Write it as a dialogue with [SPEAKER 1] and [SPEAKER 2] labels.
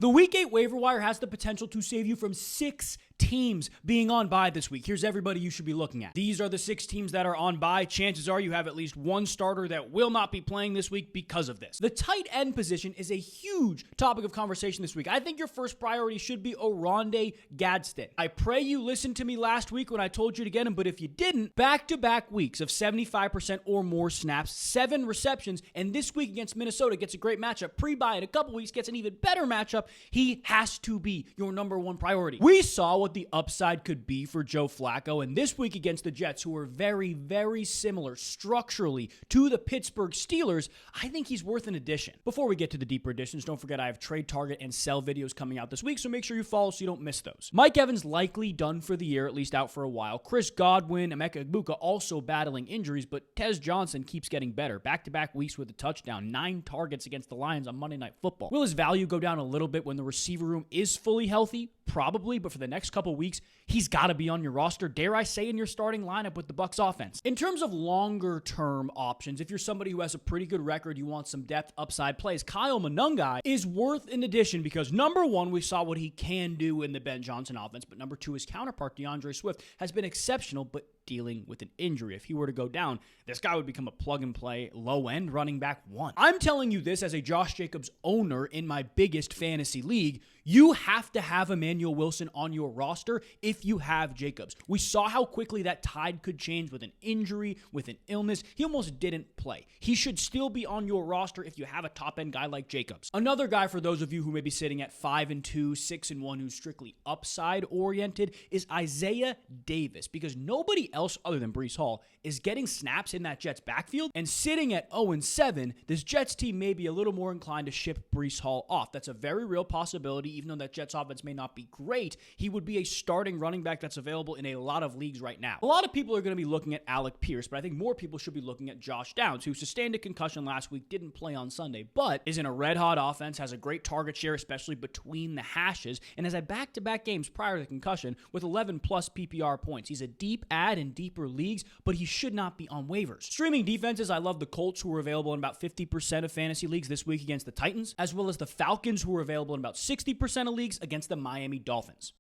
[SPEAKER 1] The Week 8 waiver wire has the potential to save you from 6 teams being on bye this week. Here's everybody you should be looking at. These are the 6 teams that are on bye. Chances are you have at least one starter that will not be playing this week because of this. The tight end position is a huge topic of conversation this week. I think your first priority should be Oronde Gadsden. I pray you listened to me last week when I told you to get him, but if you didn't, back-to-back weeks of 75% or more snaps, 7 receptions, and this week against Minnesota gets a great matchup. Pre-bye in a couple weeks gets an even better matchup. He has to be your number one priority. We saw what the upside could be for Joe Flacco, and this week against the Jets, who are very, very similar structurally to the Pittsburgh Steelers, I think he's worth an addition. Before we get to the deeper additions, don't forget I have trade target and sell videos coming out this week, so make sure you follow so you don't miss those. Mike Evans likely done for the year, at least out for a while. Chris Godwin, Emeka Egbuka also battling injuries, but Tez Johnson keeps getting better. Back-to-back weeks with a touchdown, 9 targets against the Lions on Monday Night Football. Will his value go down a little bit when the receiver room is fully healthy? Probably, but for the next couple weeks, he's got to be on your roster, dare I say, in your starting lineup with the Bucs offense. In terms of longer-term options, if you're somebody who has a pretty good record, you want some depth upside plays, Kyle Monangai is worth an addition because, number one, we saw what he can do in the Ben Johnson offense, but number two, his counterpart, DeAndre Swift, has been exceptional, but dealing with an injury. If he were to go down, this guy would become a plug-and-play, low-end running back 1. I'm telling you this as a Josh Jacobs owner in my biggest fantasy league. You have to have Emmanuel Wilson on your roster if you have Jacobs. We saw how quickly that tide could change with an injury, with an illness. He almost didn't play. He should still be on your roster if you have a top-end guy like Jacobs. Another guy for those of you who may be sitting at 5-2, 6-1, who's strictly upside-oriented is Isaiah Davis, because nobody else other than Breece Hall is getting snaps in that Jets backfield, and sitting at 0-7, this Jets team may be a little more inclined to ship Breece Hall off. That's a very real possibility. Even though that Jets offense may not be great, he would be a starting running back that's available in a lot of leagues right now. A lot of people are going to be looking at Alec Pierce, but I think more people should be looking at Josh Downs, who sustained a concussion last week, didn't play on Sunday, but is in a red-hot offense, has a great target share, especially between the hashes, and has had back-to-back games prior to the concussion with 11-plus PPR points. He's a deep add in deeper leagues, but he should not be on waivers. Streaming defenses, I love the Colts, who are available in about 50% of fantasy leagues this week against the Titans, as well as the Falcons, who are available in about 60% of leagues against the Miami Dolphins.